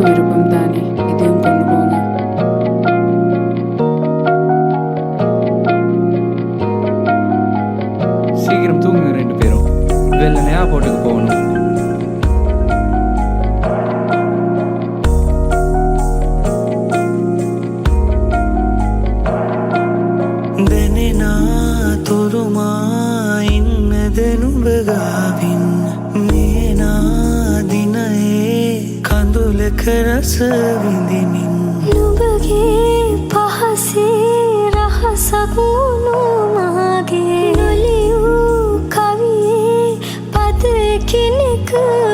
எல்லாருக்கும் விருப்பம் தானே இதையும் கொண்டு போங்க. சீக்கிரம் தூங்குங்க 2 பேரும். வெள்ளனையா போட்டுக்கு போகணும். රස විඳිමින් නුඹගේ පහසේ රහසක් වුණු මාගේ නොලියූ කවියේ පද කෙනෙක්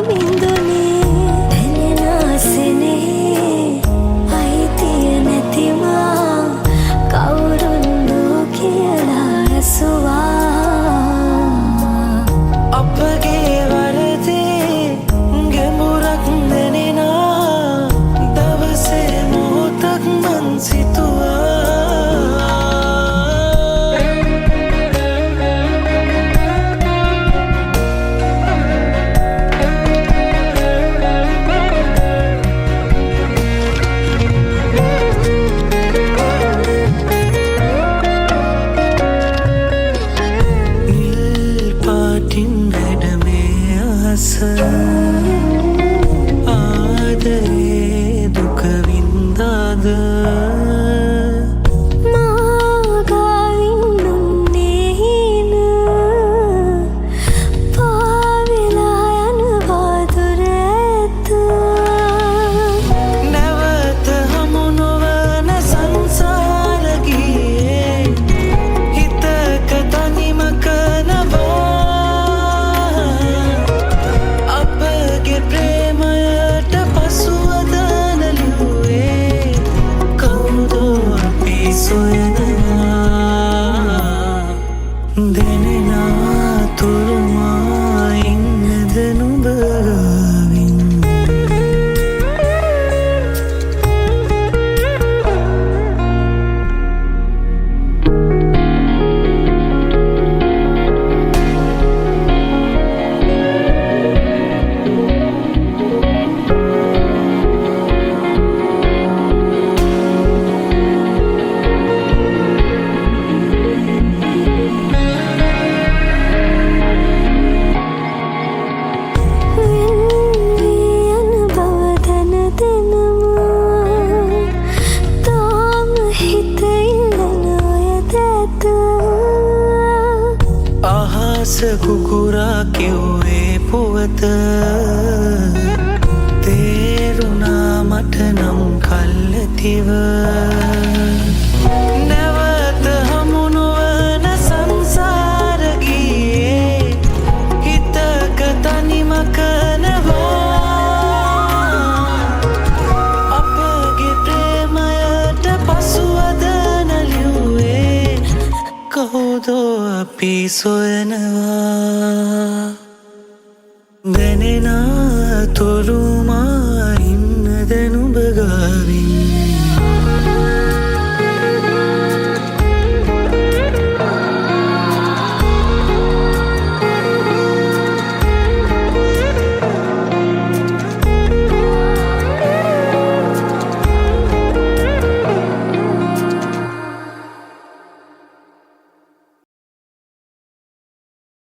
බින්දුනේ දැනෙනාසනේ අයිතිය නැතිමා කවුරුන්දෝ කියලා ඇසුවා අපගේ වරදේ ගැඹුරක් දැනෙනා දවසේ මොහොතක් මං සිතුවා නිල් පාටින් වැඩමේ අහස ආදරේ දුක වින්දාද මාගාවින් දුන්නේ හින පාවෙලා යනවා දුර ඇත නැවත හමු නොවන සංසාර ගියේ හිතක තනිමක නවා අපගේ ප්‍රේමයට පසුවද නැලුවේ කවුදෝ අපි සොයනවා දැනෙනා තුරුමා ඉන්නද නුඹ ගාවින් වෙන්වී යන බව දැන දැනම තාම හිත ඉල්ලන ඔය දැත අහස කුකුරා කිව්වේ පුවත තේරුණා මට නම් කල්ැතිව නැවත හමු නොවන සංසාර ගියේ හිතක තනිමක නවා අපගේ ප්‍රේමයට පසුවද නැලියුවේ කවුදෝ අපි සොයනවා දැනෙනා තුරු